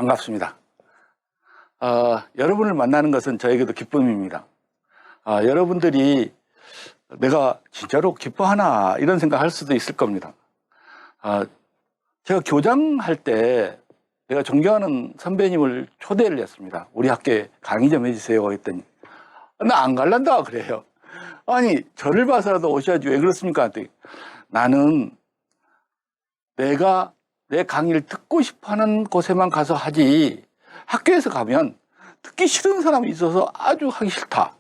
반갑습니다. 여러분을 만나는 것은 저에게도 기쁨입니다. 여러분들이 내가 진짜로 기뻐하나 이런 생각할 수도 있을 겁니다. 제가 교장할 때 내가 존경하는 선배님을 초대를 했습니다. 우리 학교에 강의 좀 해주세요 했더니 나 안 갈란다 그래요. 아니 저를 봐서라도 오셔야지 왜 그렇습니까? 나는 내가 내 강의를 듣고 싶어하는 곳에만 가서 하지 학교에서 가면 듣기 싫은 사람이 있어서 아주 하기 싫다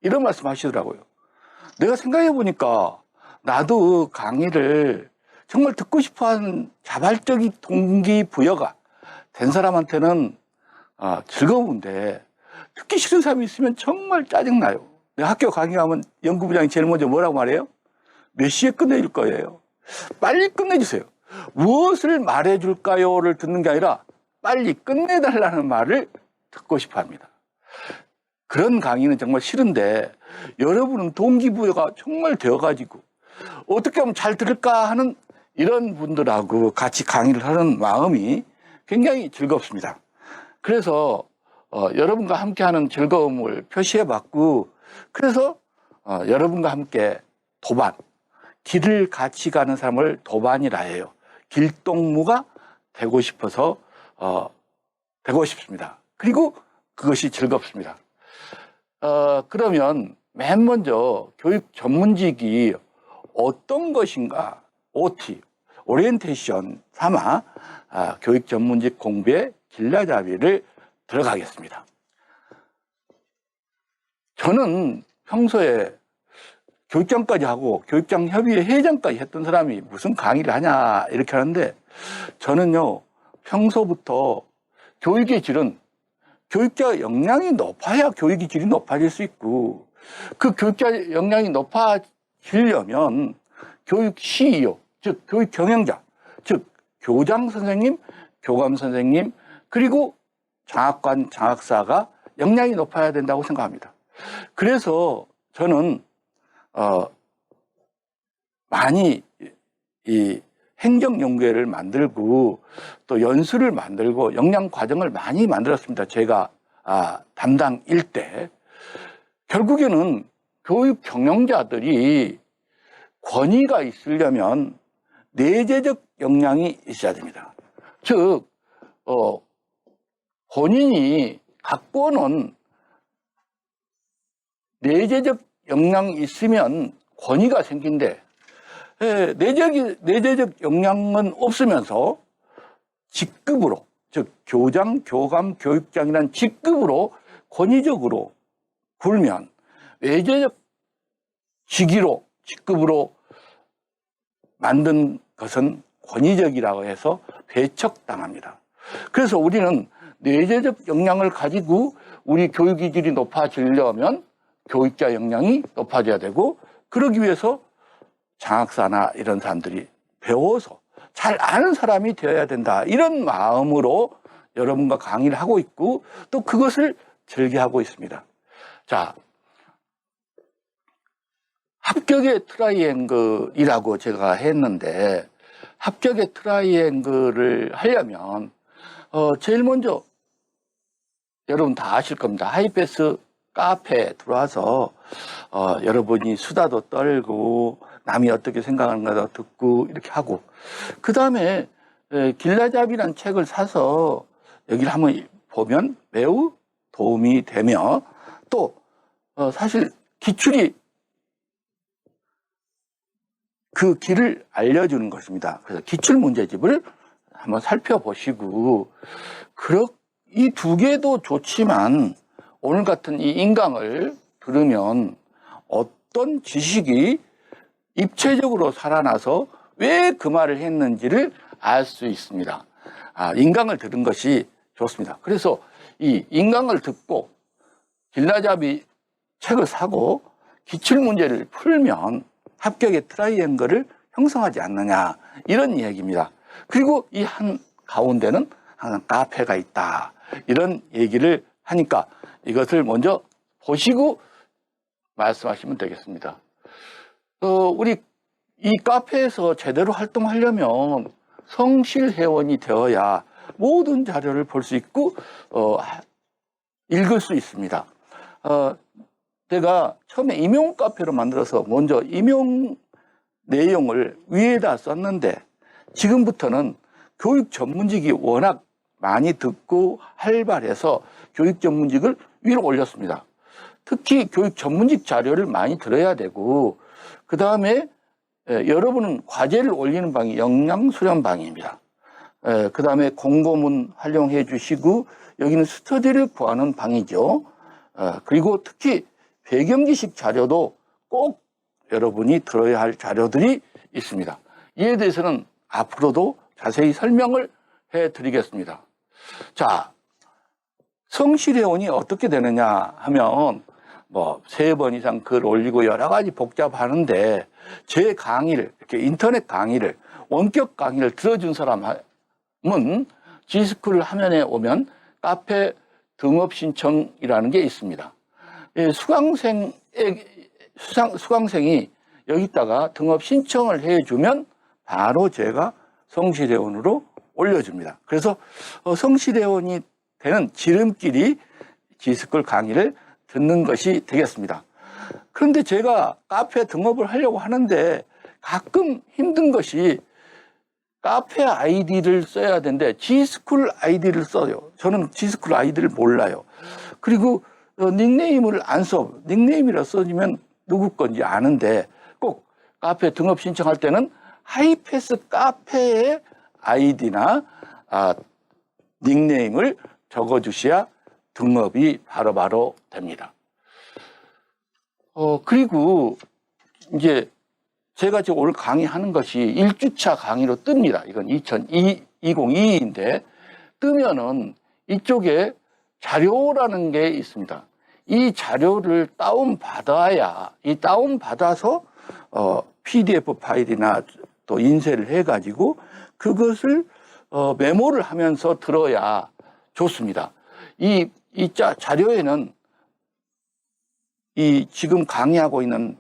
이런 말씀 하시더라고요. 내가 생각해 보니까 나도 강의를 정말 듣고 싶어하는 자발적인 동기부여가 된 사람한테는 즐거운데 듣기 싫은 사람이 있으면 정말 짜증나요. 내가 학교 강의하면 연구부장이 제일 먼저 뭐라고 말해요? 몇 시에 끝내줄 거예요? 빨리 끝내주세요. 무엇을 말해줄까요를 듣는 게 아니라 빨리 끝내달라는 말을 듣고 싶어 합니다. 그런 강의는 정말 싫은데 여러분은 동기부여가 정말 되어가지고 어떻게 하면 잘 들을까 하는 이런 분들하고 같이 강의를 하는 마음이 굉장히 즐겁습니다. 그래서 여러분과 함께하는 즐거움을 표시해봤고 그래서 여러분과 함께 도반, 길을 같이 가는 사람을 도반이라 해요. 길동무가 되고 싶어서 되고 싶습니다. 그리고 그것이 즐겁습니다. 그러면 맨 먼저 교육 전문직이 어떤 것인가 OT, 오리엔테이션 삼아 교육 전문직 공부의 길라잡이를 들어가겠습니다. 저는 평소에 교육장까지 하고 교육장 협의회 회장까지 했던 사람이 무슨 강의를 하냐 이렇게 하는데 저는요 평소부터 교육의 질은 교육자 역량이 높아야 교육의 질이 높아질 수 있고 그 교육자 역량이 높아지려면 교육 CEO 즉 교육 경영자 즉 교장 선생님, 교감 선생님 그리고 장학관, 장학사가 역량이 높아야 된다고 생각합니다. 그래서 저는 많이 이 행정연구회를 만들고 또 연수를 만들고 역량 과정을 많이 만들었습니다. 제가 담당일 때. 결국에는 교육 경영자들이 권위가 있으려면 내재적 역량이 있어야 됩니다. 즉 본인이 갖고 오는 내재적 역량이 있으면 권위가 생긴데 내재적 역량은 없으면서 직급으로 즉 교장, 교감, 교육장이라는 직급으로 권위적으로 굴면 외재적 직급으로 만든 것은 권위적이라고 해서 배척당합니다. 그래서 우리는 내재적 역량을 가지고 우리 교육의 질이 높아지려면 교육자 역량이 높아져야 되고 그러기 위해서 장학사나 이런 사람들이 배워서 잘 아는 사람이 되어야 된다. 이런 마음으로 여러분과 강의를 하고 있고 또 그것을 즐겨하고 있습니다. 자, 합격의 트라이앵글이라고 제가 했는데 합격의 트라이앵글을 하려면 제일 먼저 여러분 다 아실 겁니다. 하이패스 카페에 들어와서 여러분이 수다도 떨고 남이 어떻게 생각하는가 듣고 이렇게 하고 그 다음에 길라잡이라는 책을 사서 여기를 한번 보면 매우 도움이 되며 또 사실 기출이 그 길을 알려주는 것입니다. 그래서 기출문제집을 한번 살펴보시고 이 두 개도 좋지만 오늘 같은 이 인강을 들으면 어떤 지식이 입체적으로 살아나서 왜 그 말을 했는지를 알 수 있습니다. 인강을 들은 것이 좋습니다. 그래서 이 인강을 듣고 길라잡이 책을 사고 기출문제를 풀면 합격의 트라이앵글을 형성하지 않느냐 이런 이야기입니다. 그리고 이 한 가운데는 항상 카페가 있다 이런 얘기를 하니까 이것을 먼저 보시고 말씀하시면 되겠습니다. 우리 이 카페에서 제대로 활동하려면 성실 회원이 되어야 모든 자료를 볼 수 있고 읽을 수 있습니다. 내가 처음에 임용 카페로 만들어서 먼저 임용 내용을 위에다 썼는데 지금부터는 교육 전문직이 워낙 많이 듣고 활발해서 교육 전문직을 위로 올렸습니다. 특히 교육 전문직 자료를 많이 들어야 되고 그 다음에 여러분은 과제를 올리는 방이 역량수련방입니다. 그 다음에 공고문 활용해 주시고 여기는 스터디를 구하는 방이죠. 그리고 특히 배경지식 자료도 꼭 여러분이 들어야 할 자료들이 있습니다. 이에 대해서는 앞으로도 자세히 설명을 해드리겠습니다. 자, 성실회원이 어떻게 되느냐 하면 뭐 3번 이상 글 올리고 여러 가지 복잡하는데 제 강의를 이렇게 인터넷 강의를 원격 강의를 들어준 사람은 G스쿨 화면에 오면 카페 등업 신청이라는 게 있습니다. 수강생이 여기다가 등업 신청을 해주면 바로 제가 성실회원으로 올려줍니다. 그래서 성실회원이 되는 지름길이 G스쿨 강의를 듣는 것이 되겠습니다. 그런데 제가 카페 등업을 하려고 하는데 가끔 힘든 것이 카페 아이디를 써야 되는데 G스쿨 아이디를 써요. 저는 G스쿨 아이디를 몰라요. 그리고 닉네임을 안 써. 닉네임이라 써주면 누구 건지 아는데 꼭 카페 등업 신청할 때는 하이패스 카페의 아이디나 닉네임을 적어주셔야 등업이 바로바로 됩니다. 그리고 이제 제가 지금 오늘 강의하는 것이 1주차 강의로 뜹니다. 이건 2022인데 뜨면은 이쪽에 자료라는 게 있습니다. 이 자료를 다운받아야 이 다운받아서 PDF 파일이나 또 인쇄를 해가지고 그것을 메모를 하면서 들어야 좋습니다. 이 자료에는 이 지금 강의하고 있는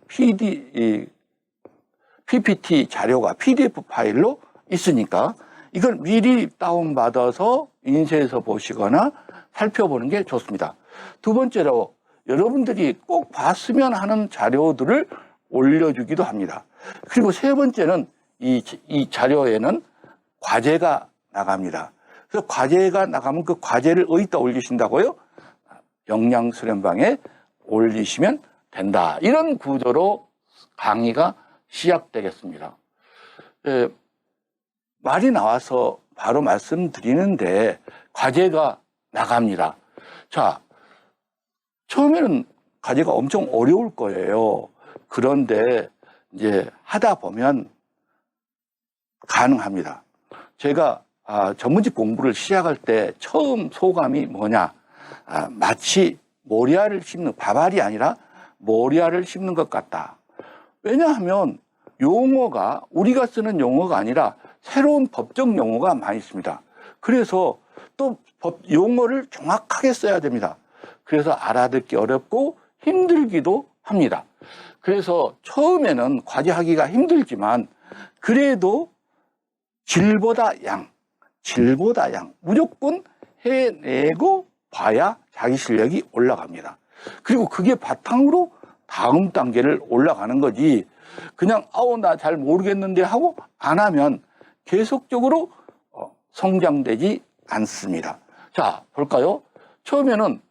PPT 자료가 PDF 파일로 있으니까 이걸 미리 다운받아서 인쇄해서 보시거나 살펴보는 게 좋습니다. 두 번째로 여러분들이 꼭 봤으면 하는 자료들을 올려주기도 합니다. 그리고 세 번째는 이 자료에는 과제가 나갑니다. 그래서 과제가 나가면 그 과제를 어디다 올리신다고요? 역량수련방에 올리시면 된다. 이런 구조로 강의가 시작되겠습니다. 말이 나와서 바로 말씀드리는데 과제가 나갑니다. 자, 처음에는 과제가 엄청 어려울 거예요. 그런데 이제 하다 보면 가능합니다. 제가 전문직 공부를 시작할 때 처음 소감이 뭐냐, 마치 모리아를 씹는, 밥알이 아니라 모리아를 씹는 것 같다. 왜냐하면 용어가 우리가 쓰는 용어가 아니라 새로운 법적 용어가 많이 있습니다. 그래서 또 용어를 정확하게 써야 됩니다. 그래서 알아듣기 어렵고 힘들기도 합니다. 그래서 처음에는 과제하기가 힘들지만 그래도 질보다 양 무조건 해내고 봐야 자기 실력이 올라갑니다. 그리고 그게 바탕으로 다음 단계를 올라가는 거지 그냥 나 잘 모르겠는데 하고 안 하면 계속적으로 성장되지 않습니다. 자, 볼까요? 처음에는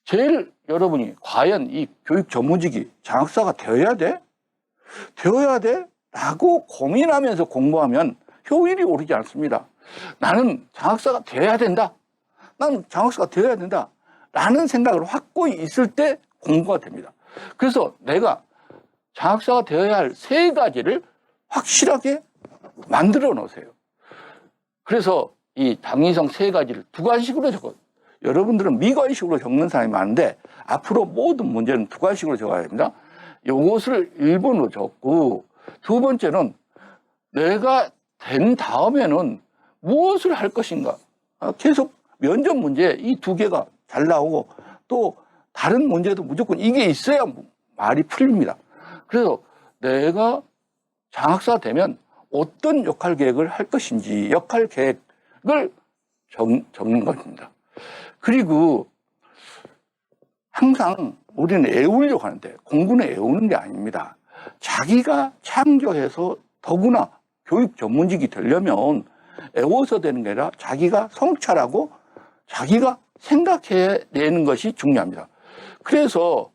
제일 여러분이 과연 이 교육 전문직이 장학사가 되어야 돼? 되어야 돼? 라고 고민하면서 공부하면 효율이 오르지 않습니다. 나는 장학사가 되어야 된다. 나는 장학사가 되어야 된다. 라는 생각을 확고히 있을 때 공부가 됩니다. 그래서 내가 장학사가 되어야 할 3가지를 확실하게 만들어 놓으세요. 그래서 이 당위성 3가지를 2가지식으로 적어요. 여러분들은 미과식으로 적는 사람이 많은데 앞으로 모든 문제는 2가지식으로 적어야 됩니다. 이것을 1번으로 적고 두 번째는 내가 된 다음에는 무엇을 할 것인가. 계속 면접 문제 이 2개가 잘 나오고 또 다른 문제도 무조건 이게 있어야 말이 풀립니다. 그래서 내가 장학사 되면 어떤 역할 계획을 할 것인지 역할 계획을 적는 것입니다. 그리고 항상 우리는 애우려고 하는데 공부는 애우는 게 아닙니다. 자기가 창조해서 더구나 교육 전문직이 되려면 애워서 되는 게 아니라 자기가 성찰하고 자기가 생각해내는 것이 중요합니다. 그래서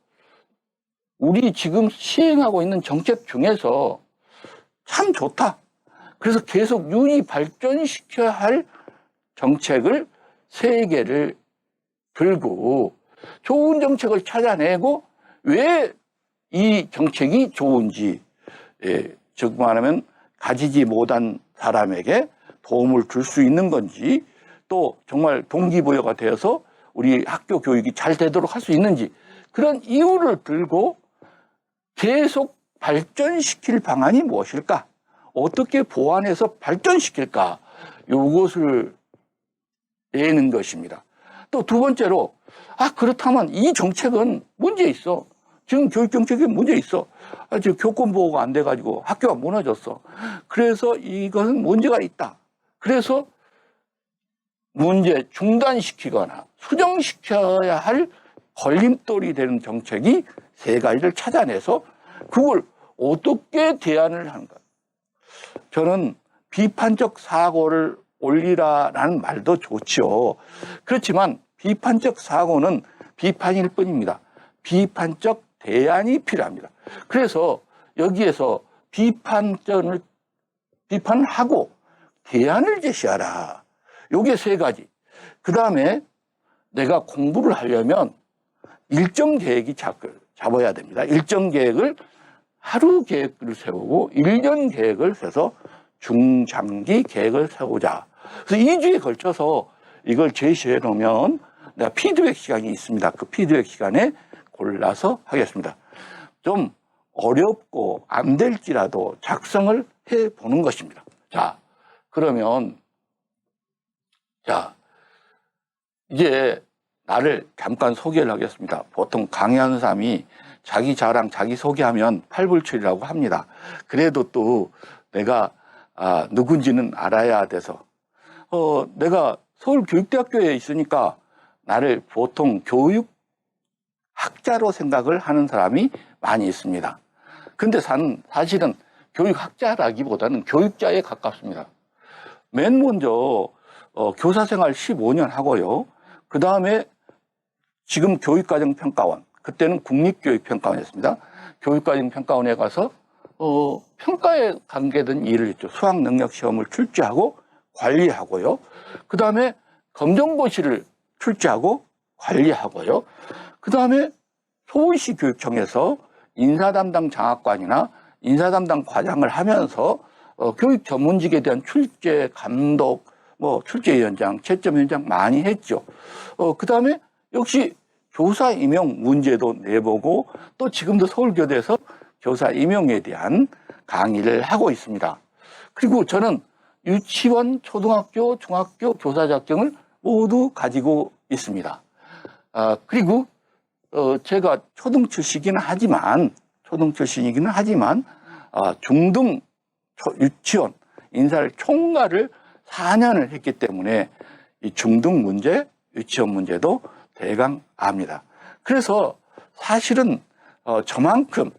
우리 지금 시행하고 있는 정책 중에서 참 좋다. 그래서 계속 유지 발전시켜야 할 정책을 3개를 들고 좋은 정책을 찾아내고 왜 이 정책이 좋은지, 즉 말하면 가지지 못한 사람에게 도움을 줄 수 있는 건지, 또 정말 동기부여가 되어서 우리 학교 교육이 잘 되도록 할 수 있는지, 그런 이유를 들고 계속 발전시킬 방안이 무엇일까? 어떻게 보완해서 발전시킬까? 이것을 내는 것입니다. 또 2번째로, 그렇다면 이 정책은 문제 있어. 지금 교육정책에 문제 있어. 지금 교권보호가 안 돼가지고 학교가 무너졌어. 그래서 이것은 문제가 있다. 그래서 문제 중단시키거나 수정시켜야 할 걸림돌이 되는 정책이 3가지를 찾아내서 그걸 어떻게 대안을 하는가. 저는 비판적 사고를 올리라라는 말도 좋죠. 그렇지만 비판적 사고는 비판일 뿐입니다. 비판적 대안이 필요합니다. 그래서 여기에서 비판을 하고 대안을 제시하라. 요게 3가지. 그 다음에 내가 공부를 하려면 일정 계획이 잡아야 됩니다. 일정 계획을 하루 계획을 세우고 1년 계획을 세서 중장기 계획을 세우자. 그래서 2주에 걸쳐서 이걸 제시해 놓으면 내가 피드백 시간이 있습니다. 그 피드백 시간에 골라서 하겠습니다. 좀 어렵고 안 될지라도 작성을 해 보는 것입니다. 자, 그러면 이제 나를 잠깐 소개를 하겠습니다. 보통 강의하는 사람이 자기 자랑, 자기 소개하면 팔불출이라고 합니다. 그래도 또 내가 누군지는 알아야 돼서 내가 서울교육대학교에 있으니까 나를 보통 교육학자로 생각을 하는 사람이 많이 있습니다. 근데 사실은 교육학자라기보다는 교육자에 가깝습니다. 맨 먼저 교사생활 15년 하고요. 그 다음에 지금 교육과정평가원, 그때는 국립교육평가원이었습니다. 교육과정평가원에 가서 평가에 관계된 일을 했죠. 수학능력시험을 출제하고 관리하고요. 그 다음에 검정고시를 출제하고 관리하고요. 그 다음에 서울시 교육청에서 인사담당 장학관이나 인사담당 과장을 하면서 교육 전문직에 대한 출제 감독, 출제위원장, 채점위원장 많이 했죠. 그 다음에 역시 교사 임용 문제도 내보고 또 지금도 서울교대에서 교사 임용에 대한 강의를 하고 있습니다. 그리고 저는 유치원, 초등학교, 중학교 교사 자격증을 모두 가지고 있습니다. 그리고 제가 초등 출신이기는 하지만 중등 유치원 인사를 총괄을 4년을 했기 때문에 이 중등 문제, 유치원 문제도 대강 압니다. 그래서 사실은 저만큼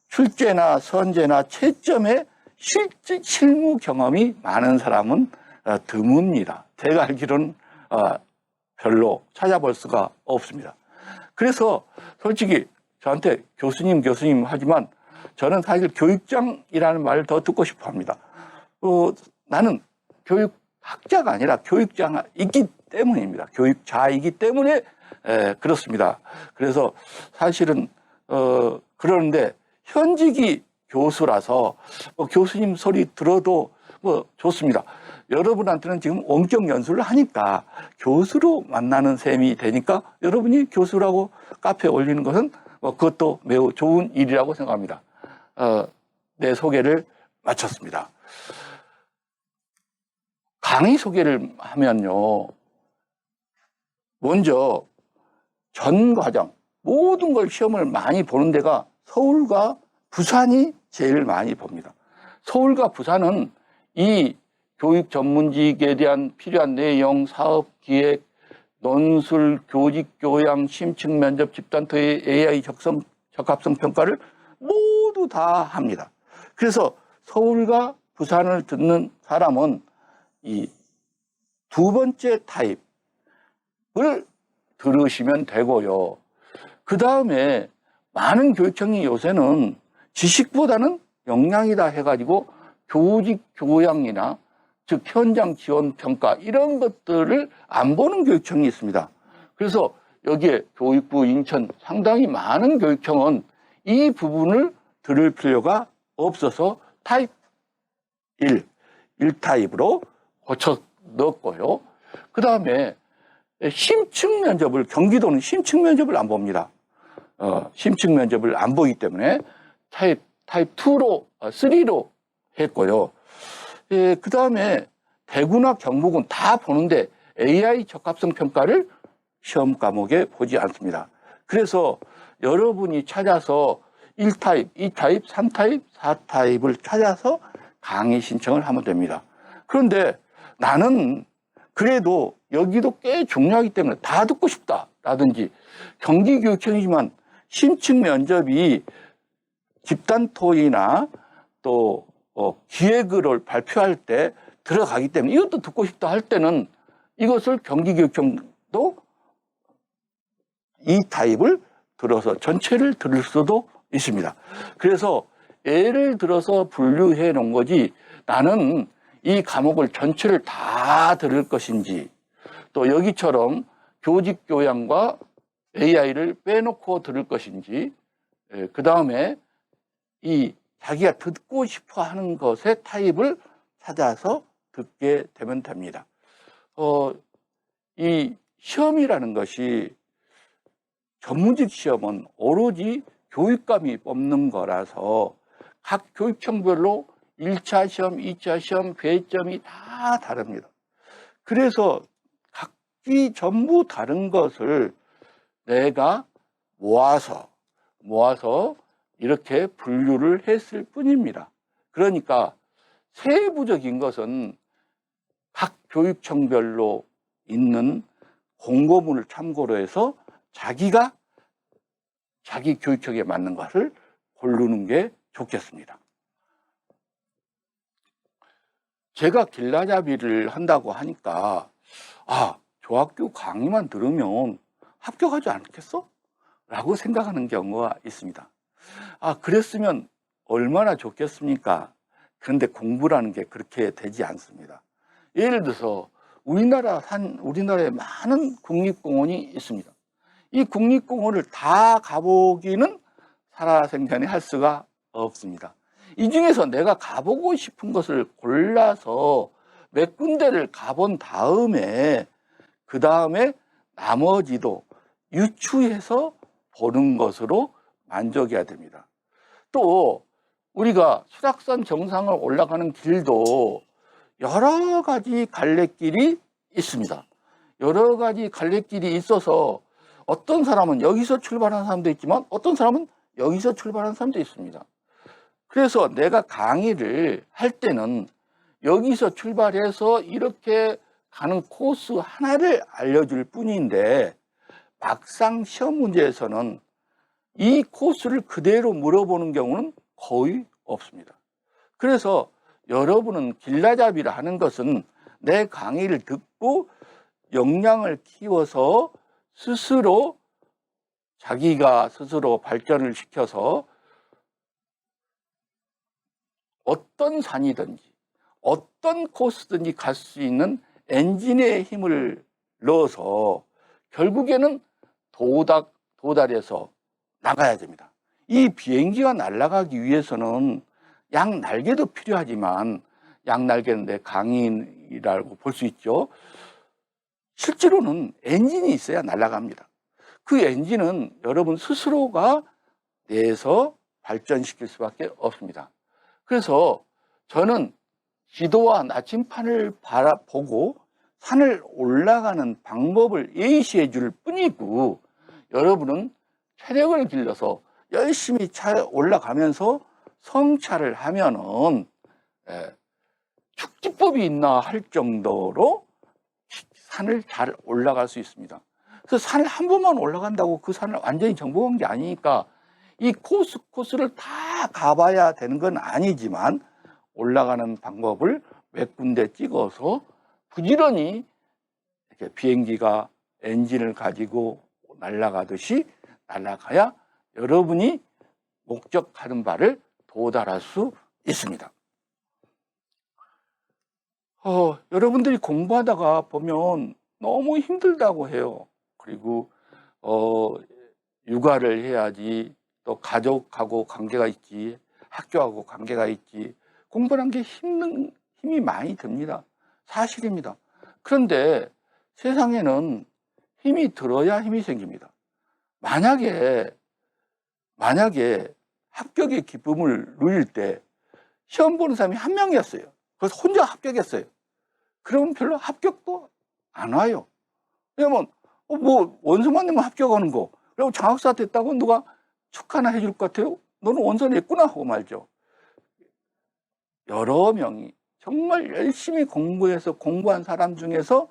출제나 선제나 채점에 실무 경험이 많은 사람은 드뭅니다. 제가 알기로는 별로 찾아볼 수가 없습니다. 그래서 솔직히 저한테 교수님 하지만 저는 사실 교육장이라는 말을 더 듣고 싶어 합니다. 나는 교육학자가 아니라 교육자이기 때문입니다. 교육자이기 때문에 그렇습니다. 그래서 사실은 그러는데 현직이 교수라서 교수님 소리 들어도 좋습니다. 여러분한테는 지금 원격 연수를 하니까 교수로 만나는 셈이 되니까 여러분이 교수라고 카페에 올리는 것은 그것도 매우 좋은 일이라고 생각합니다. 내 소개를 마쳤습니다. 강의 소개를 하면요. 먼저 전 과정, 모든 걸 시험을 많이 보는 데가 서울과 부산이 제일 많이 봅니다. 서울과 부산은 이 교육 전문직에 대한 필요한 내용, 사업 기획, 논술, 교직, 교양, 심층 면접, 집단토의 AI 적합성 평가를 모두 다 합니다. 그래서 서울과 부산을 듣는 사람은 이 두 번째 타입을 들으시면 되고요. 그 다음에 많은 교육청이 요새는 지식보다는 역량이다 해가지고 교직, 교양이나 즉 현장 지원 평가 이런 것들을 안 보는 교육청이 있습니다. 그래서 여기에 교육부, 인천 상당히 많은 교육청은 이 부분을 들을 필요가 없어서 타입 1타입으로 고쳐 넣었고요. 그 다음에 심층 면접을, 경기도는 심층 면접을 안 봅니다. 심층 면접을 안 보기 때문에 타입 2로, 3로 했고요. 그 다음에 대구나 경북은 다 보는데 AI 적합성 평가를 시험 과목에 보지 않습니다. 그래서 여러분이 찾아서 1타입, 2타입, 3타입, 4타입을 찾아서 강의 신청을 하면 됩니다. 그런데 나는 그래도 여기도 꽤 중요하기 때문에 다 듣고 싶다라든지 경기교육청이지만 심층 면접이 집단 토의나 또 기획을 발표할 때 들어가기 때문에 이것도 듣고 싶다 할 때는 이것을 경기교육청도 이 타입을 들어서 전체를 들을 수도 있습니다. 그래서 예를 들어서 분류해 놓은 거지 나는 이 과목을 전체를 다 들을 것인지 또 여기처럼 교직 교양과 AI를 빼놓고 들을 것인지 그 다음에 이 자기가 듣고 싶어 하는 것의 타입을 찾아서 듣게 되면 됩니다. 이 시험이라는 것이 전문직 시험은 오로지 교육감이 뽑는 거라서 각 교육청별로 1차 시험, 2차 시험, 배점이 다 다릅니다. 그래서 각기 전부 다른 것을 내가 모아서 이렇게 분류를 했을 뿐입니다. 그러니까 세부적인 것은 각 교육청별로 있는 공고문을 참고로 해서 자기가 자기 교육청에 맞는 것을 고르는 게 좋겠습니다. 제가 길라잡이를 한다고 하니까 조학교 강의만 들으면 합격하지 않겠어? 라고 생각하는 경우가 있습니다. 그랬으면 얼마나 좋겠습니까? 그런데 공부라는 게 그렇게 되지 않습니다. 예를 들어서 우리나라에 많은 국립공원이 있습니다. 이 국립공원을 다 가보기는 살아생전에 할 수가 없습니다. 이 중에서 내가 가보고 싶은 것을 골라서 몇 군데를 가본 다음에 그 다음에 나머지도 유추해서 보는 것으로 만족해야 됩니다. 또 우리가 수락산 정상을 올라가는 길도 여러 가지 갈래길이 있습니다. 여러 가지 갈래길이 있어서 어떤 사람은 여기서 출발하는 사람도 있지만 어떤 사람은 여기서 출발하는 사람도 있습니다. 그래서 내가 강의를 할 때는 여기서 출발해서 이렇게 가는 코스 하나를 알려줄 뿐인데 막상 시험 문제에서는 이 코스를 그대로 물어보는 경우는 거의 없습니다. 그래서 여러분은 길라잡이를 하는 것은 내 강의를 듣고 역량을 키워서 자기가 스스로 발전을 시켜서 어떤 산이든지 어떤 코스든지 갈 수 있는 엔진의 힘을 넣어서 결국에는 도달해서 나가야 됩니다. 이 비행기가 날아가기 위해서는 양날개도 필요하지만 양날개는 내 강인이라고 볼 수 있죠. 실제로는 엔진이 있어야 날아갑니다. 그 엔진은 여러분 스스로가 내서 발전시킬 수밖에 없습니다. 그래서 저는 지도와 나침판을 바라보고 산을 올라가는 방법을 예시해 줄 뿐이고 여러분은 체력을 길러서 열심히 올라가면서 성찰을 하면은 축지법이 있나 할 정도로 산을 잘 올라갈 수 있습니다. 그래서 산을 한 번만 올라간다고 그 산을 완전히 정복한 게 아니니까 이 코스를 다 가봐야 되는 건 아니지만 올라가는 방법을 몇 군데 찍어서 부지런히 이렇게 비행기가 엔진을 가지고 날아가듯이 날아가야 여러분이 목적하는 바를 도달할 수 있습니다. 여러분들이 공부하다가 보면 너무 힘들다고 해요. 그리고 육아를 해야지, 또 가족하고 관계가 있지, 학교하고 관계가 있지, 공부하는 게 힘이 많이 듭니다. 사실입니다. 그런데 세상에는 힘이 들어야 힘이 생깁니다. 만약에 합격의 기쁨을 누릴 때 시험 보는 사람이 한 명이었어요. 그래서 혼자 합격했어요. 그러면 별로 합격도 안 와요. 왜냐면 뭐 원서만 내면 합격하는 거, 그리고 장학사 됐다고 누가 축하나 해줄 것 같아요? 너는 원서 냈구나 하고 말죠. 여러 명이 정말 열심히 공부한 사람 중에서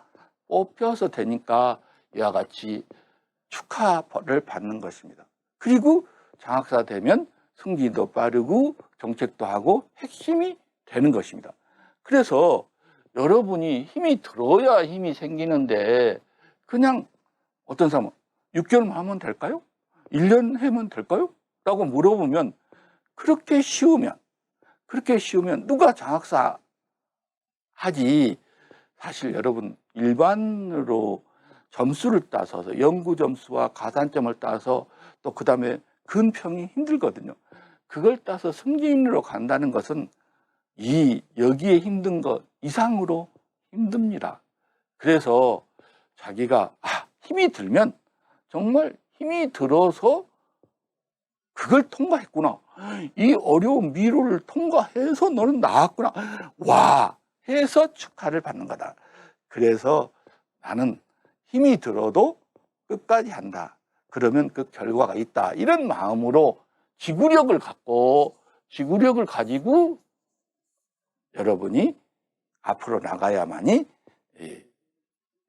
뽑혀서 되니까 이와 같이 축하를 받는 것입니다. 그리고 장학사 되면 승진도 빠르고 정책도 하고 핵심이 되는 것입니다. 그래서 여러분이 힘이 들어야 힘이 생기는데 그냥 어떤 사람은 6개월만 하면 될까요? 1년 하면 될까요? 라고 물어보면 그렇게 쉬우면 누가 장학사 하지. 사실 여러분 일반으로 점수를 따서 연구 점수와 가산점을 따서 또 그 다음에 근평이 힘들거든요. 그걸 따서 승진으로 간다는 것은 여기에 힘든 것 이상으로 힘듭니다. 그래서 자기가 힘이 들면 정말 힘이 들어서 그걸 통과했구나, 이 어려운 미로를 통과해서 너는 나왔구나, 와 해서 축하를 받는 거다. 그래서 나는 힘이 들어도 끝까지 한다. 그러면 그 결과가 있다. 이런 마음으로 지구력을 가지고 여러분이 앞으로 나가야만이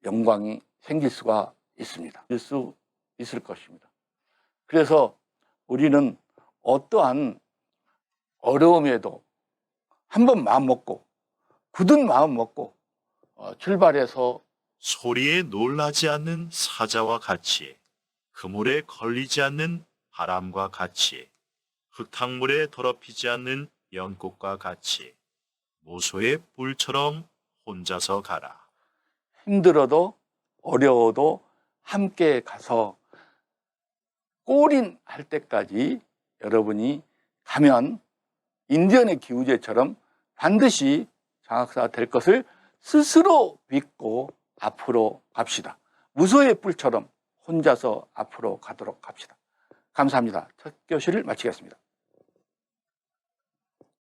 영광이 생길 수가 있습니다. 있을 것입니다. 그래서 우리는 어떠한 어려움에도 한번 마음 먹고 굳은 마음 먹고 출발해서 소리에 놀라지 않는 사자와 같이, 그물에 걸리지 않는 바람과 같이, 흙탕물에 더럽히지 않는 연꽃과 같이 모소의 뿔처럼 혼자서 가라. 힘들어도 어려워도 함께 가서 골인할 때까지 여러분이 가면 인디언의 기우제처럼 반드시 장학사가 될 것을 스스로 믿고 앞으로 갑시다. 무소의 뿔처럼 혼자서 앞으로 가도록 합시다. 감사합니다. 첫 교시를 마치겠습니다.